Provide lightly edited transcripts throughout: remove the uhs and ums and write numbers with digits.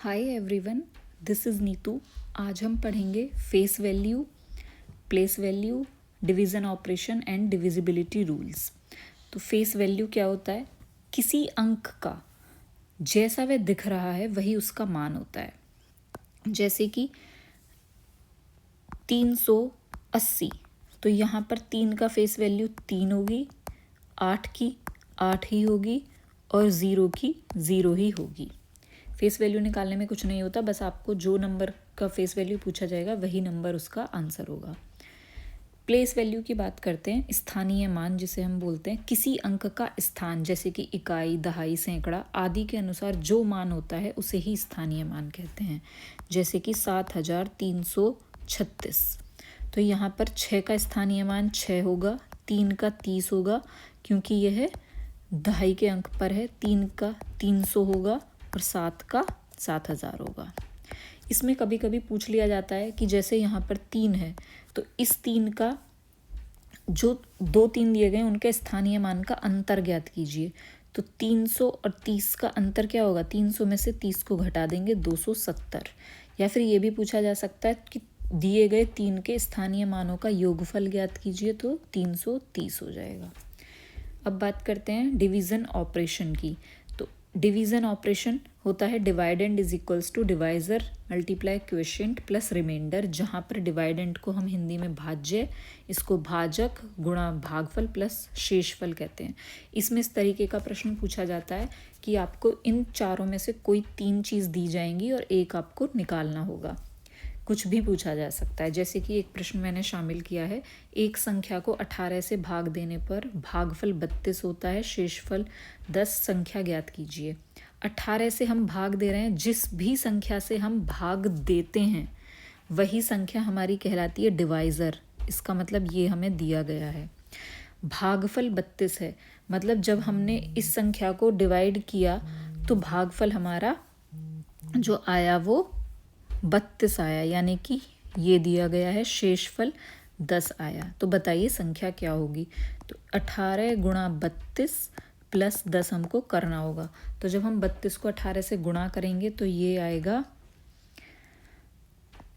Hi everyone, this is Neetu. आज हम पढ़ेंगे face value, place value, division operation and divisibility rules. तो face value क्या होता है? किसी अंक का जैसा वह दिख रहा है वही उसका मान होता है। जैसे कि 380, तो यहाँ पर 3 का फेस वैल्यू 3 होगी, 8 की 8 ही होगी और 0 की 0 ही होगी। फेस वैल्यू निकालने में कुछ नहीं होता, बस आपको जो नंबर का फेस वैल्यू पूछा जाएगा वही नंबर उसका आंसर होगा। प्लेस वैल्यू की बात करते हैं, स्थानीय मान जिसे हम बोलते हैं। किसी अंक का स्थान जैसे कि इकाई, दहाई, सैकड़ा आदि के अनुसार जो मान होता है उसे ही स्थानीय मान कहते हैं। जैसे कि 7336, तो यहाँ पर 6 का स्थानीय मान 6 होगा, 3 का 30 होगा क्योंकि यह दहाई के अंक पर है, 3 का 300 होगा और 7 का 7000 होगा। इसमें कभी कभी पूछ लिया जाता है कि जैसे यहाँ पर 3 है तो इस 3 का जो 2 3 दिए गए उनके स्थानीय मान का अंतर ज्ञात कीजिए। तो 300 और 30 का अंतर क्या होगा? 300 में से 30 को घटा देंगे 270। या फिर ये भी पूछा जा सकता है कि दिए गए 3 के स्थानीय मानों का योगफल ज्ञात कीजिए, तो 330 हो जाएगा। अब बात करते हैं डिवीज़न ऑपरेशन की। तो डिवीज़न ऑपरेशन होता है dividend is equals to divisor multiply quotient plus remainder, जहाँ पर डिवाइडेंड को हम हिंदी में भाज्य, इसको भाजक गुणा भागफल प्लस शेषफल कहते हैं। इसमें इस तरीके का प्रश्न पूछा जाता है कि आपको इन चारों में से कोई 3 चीज़ दी जाएंगी और एक आपको निकालना होगा। कुछ भी पूछा जा सकता है। जैसे कि एक प्रश्न मैंने शामिल किया है, एक संख्या को 18 से भाग देने पर भागफल 32 होता है, शेषफल 10, संख्या ज्ञात कीजिए। 18 से हम भाग दे रहे हैं, जिस भी संख्या से हम भाग देते हैं वही संख्या हमारी कहलाती है डिवाइज़र। इसका मतलब ये हमें दिया गया है। भागफल 32 है, मतलब जब हमने इस संख्या को डिवाइड किया तो भागफल हमारा जो आया वो 32 आया, यानी कि ये दिया गया है। शेषफल 10 आया, तो बताइए संख्या क्या होगी? तो 18 गुणा 32 प्लस 10 हमको करना होगा। तो जब हम 32 को 18 से गुणा करेंगे तो ये आएगा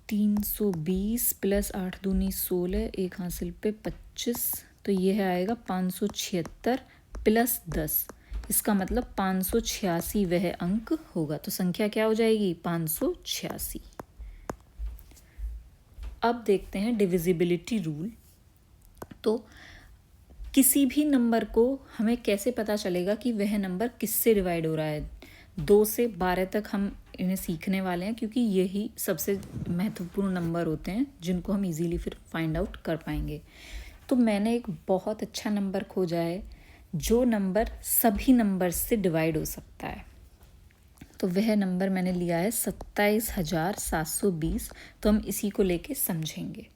320 प्लस 8 दूनी 16, एक हासिल पे 25, तो यह आएगा 576 प्लस 10। इसका मतलब 586 वह अंक होगा। तो संख्या क्या हो जाएगी? 586। अब देखते हैं डिविजिबिलिटी रूल। तो किसी भी नंबर को हमें कैसे पता चलेगा कि वह नंबर किससे डिवाइड हो रहा है? 2 से 12 तक हम इन्हें सीखने वाले हैं, क्योंकि यही सबसे महत्वपूर्ण नंबर होते हैं जिनको हम इजीली फिर फाइंड आउट कर पाएंगे। तो मैंने एक बहुत अच्छा नंबर खोजा है जो नंबर सभी नंबर से डिवाइड हो सकता है। तो वह नंबर मैंने लिया है 27,720। तो हम इसी को लेके समझेंगे।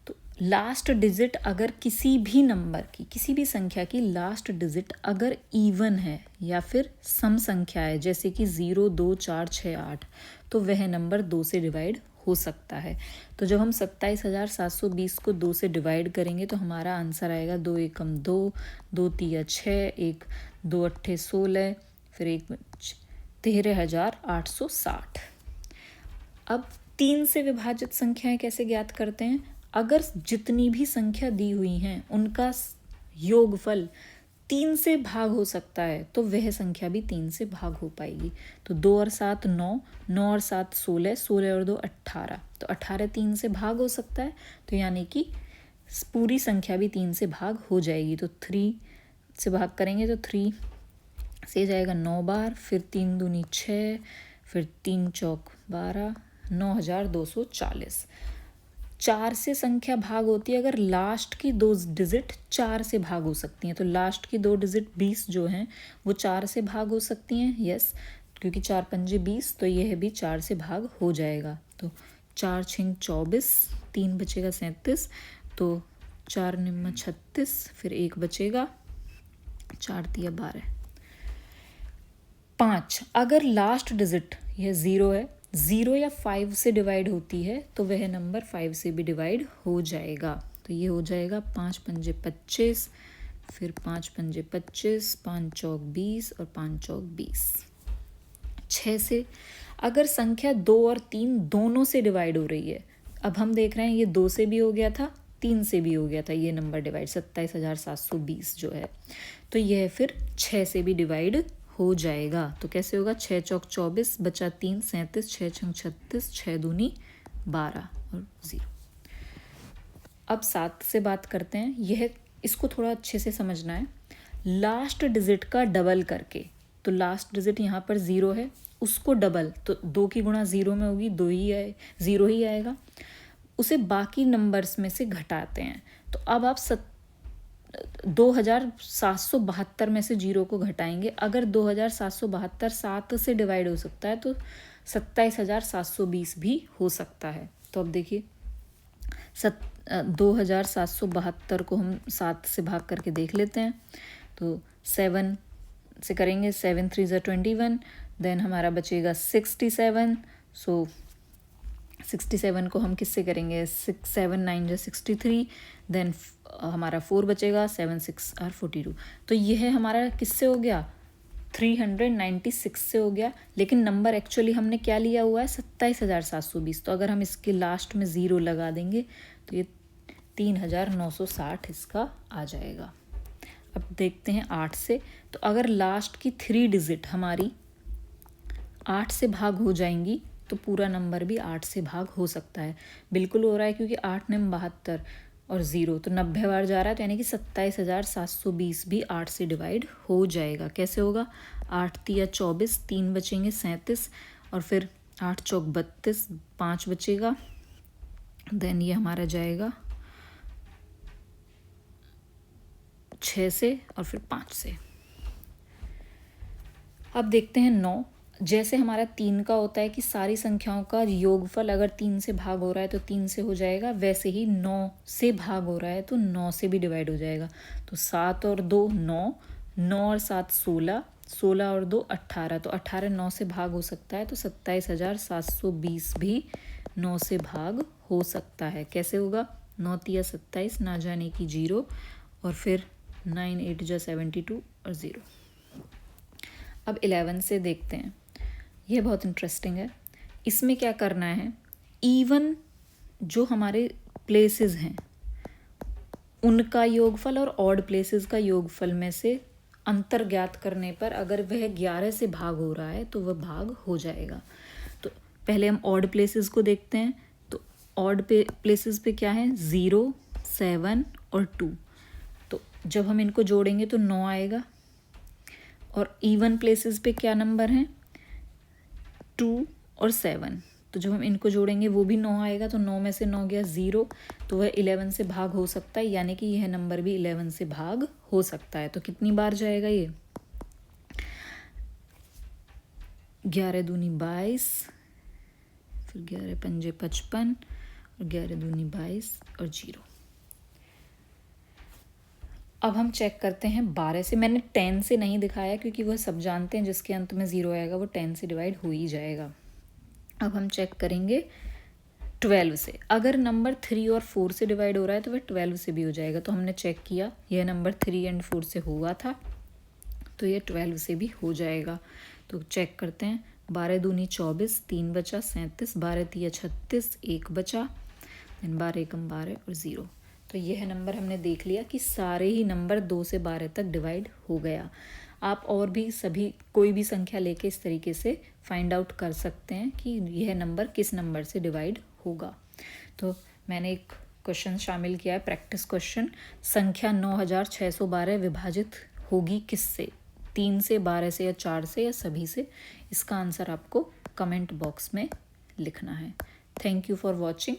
तो लास्ट डिजिट अगर किसी भी नंबर की, किसी भी संख्या की लास्ट डिजिट अगर इवन है या फिर सम संख्या है, जैसे कि 0, 2, 4, 6, 8, तो वह नंबर 2 से डिवाइड हो सकता है। तो जब हम 27,720 को 2 से डिवाइड करेंगे तो हमारा आंसर आएगा 2 एकम 2, 2 तिया 6, 1 2 अट्ठे 16, फिर 1 13,860। अब 3 से विभाजित संख्याएं कैसे ज्ञात करते हैं? अगर जितनी भी संख्या दी हुई हैं उनका योगफल 3 से भाग हो सकता है तो वह संख्या भी 3 से भाग हो पाएगी। तो 2 और 7 9, 9 और 7 16, 16 और 2 18, तो 18 3 से भाग हो सकता है। तो यानी कि पूरी संख्या भी 3 से भाग हो जाएगी। तो 3 से भाग करेंगे तो 3 से जाएगा 9 बार, फिर 3 दूनी 6, फिर 3 चौक 12, 9,240। 4 से संख्या भाग होती है अगर लास्ट की 2 डिजिट 4 से भाग हो सकती हैं। तो लास्ट की 2 डिजिट 20 जो हैं वो 4 से भाग हो सकती हैं। यस, क्योंकि 4 पंजे 20, तो यह भी 4 से भाग हो जाएगा। तो 4 छिंग 24, 3 बचेगा 37, तो 4 निम्मा 36, फिर 1 बचेगा, 4 तिया 12। 5 अगर लास्ट डिजिट यह 0 है, 0 या 5 से डिवाइड होती है तो वह नंबर 5 से भी डिवाइड हो जाएगा। तो ये हो जाएगा 5 पंजे 25, फिर 5 पंजे 25, 5 चौक 20 और 5 चौक 20। 6 से अगर संख्या 2 और 3 दोनों से डिवाइड हो रही है, अब हम देख रहे हैं ये 2 से भी हो गया था, 3 से भी हो गया था, ये नंबर डिवाइड 27,720 जो है, तो यह फिर 6 से भी डिवाइड हो जाएगा। तो कैसे होगा, 6 चौक 24 बचा 3 37, 6 छंग 36, 6 दूनी 12 और 0। अब 7 से बात करते हैं। यह इसको थोड़ा अच्छे से समझना है। लास्ट डिजिट का डबल करके, तो लास्ट डिजिट यहाँ पर 0 है, उसको डबल, तो 2 की गुणा 0 में होगी, 2 ही आए, 0 ही आएगा, उसे बाकी नंबर्स में से घटाते हैं। तो अब आप 2772 में से 0 को घटाएंगे। अगर 2772 7 से डिवाइड हो सकता है तो 27,720 भी हो सकता है। तो अब देखिए 2772 को हम 7 से भाग करके देख लेते हैं। तो 7 से करेंगे, 7 3 ज़ा 21, देन हमारा बचेगा 67। सो 67 को हम किससे करेंगे, 6 7 9 ज़ा 63, देन हमारा 4 बचेगा, 7 6 आर 42। तो यह हमारा किससे हो गया, 396 से हो गया। लेकिन नंबर एक्चुअली हमने क्या लिया हुआ है, 27,720। तो अगर हम इसके लास्ट में 0 लगा देंगे तो ये 3,960 इसका आ जाएगा। अब देखते हैं 8 से। तो अगर लास्ट की 3 डिजिट हमारी 8 से भाग हो जाएंगी तो पूरा नंबर भी 8 से भाग हो सकता है। बिल्कुल हो रहा है, क्योंकि 8 ने 72 और 0 तो 90 बार जा रहा है, तो यानी कि 27,720 भी 8 से डिवाइड हो जाएगा। कैसे होगा, 8 तिया 24, 3 बचेंगे 37, और फिर 8 चौक 32, 5 बचेगा, देन ये हमारा जाएगा 6 से और फिर 5 से। अब देखते हैं 9। जैसे हमारा 3 का होता है कि सारी संख्याओं का योगफल अगर 3 से भाग हो रहा है तो 3 से हो जाएगा, वैसे ही 9 से भाग हो रहा है तो 9 से भी डिवाइड हो जाएगा। तो 7 और 2 9, 9 और 7 16, 16 और 2 18, तो 18 9 से भाग हो सकता है, तो 27,720 भी 9 से भाग हो सकता है। कैसे होगा, 9 तिया 27, ना जाने की 0, और फिर 9 8 जा 72 और 0। अब 11 से देखते हैं। यह बहुत इंटरेस्टिंग है। इसमें क्या करना है, इवन जो हमारे प्लेसेस हैं उनका योगफल और ऑड प्लेसेस का योगफल में से अंतर ज्ञात करने पर अगर वह 11 से भाग हो रहा है तो वह भाग हो जाएगा। तो पहले हम ऑड प्लेसेस को देखते हैं। तो ऑड प्लेसेस पे क्या है, 0 7 और 2। तो जब हम इनको जोड़ेंगे तो 9 आएगा। और इवन प्लेसेस पे क्या नंबर हैं, 2 और 7। तो जब हम इनको जोड़ेंगे वो भी 9 आएगा। तो 9 में से 9 गया 0, तो वह 11 से भाग हो सकता है, यानी कि यह नंबर भी 11 से भाग हो सकता है। तो कितनी बार जाएगा ये, 11 दूनी 22, फिर 11 पंजे 55, और 11 दूनी 22 और 0। अब हम चेक करते हैं 12 से। मैंने 10 से नहीं दिखाया क्योंकि वह सब जानते हैं जिसके अंत में 0 आएगा वो 10 से डिवाइड हो ही जाएगा। अब हम चेक करेंगे 12 से। अगर नंबर 3 और 4 से डिवाइड हो रहा है तो वह 12 से भी हो जाएगा। तो हमने चेक किया, यह नंबर 3 एंड 4 से हुआ था, तो यह 12 से भी हो जाएगा। तो चेक करते हैं, 12 दूनी 24, 3 बचा 37, 12 तिया 36, 1 बचा, देन 12 एकम 12 और 0। तो यह नंबर हमने देख लिया कि सारे ही नंबर 2 से 12 तक डिवाइड हो गया। आप और भी सभी कोई भी संख्या लेके इस तरीके से फाइंड आउट कर सकते हैं कि यह नंबर किस नंबर से डिवाइड होगा। तो मैंने एक क्वेश्चन शामिल किया है, प्रैक्टिस क्वेश्चन। संख्या 9612 विभाजित होगी किससे, 3 से, 12 से या 4 से या सभी से? इसका आंसर आपको कमेंट बॉक्स में लिखना है। Thank you for watching.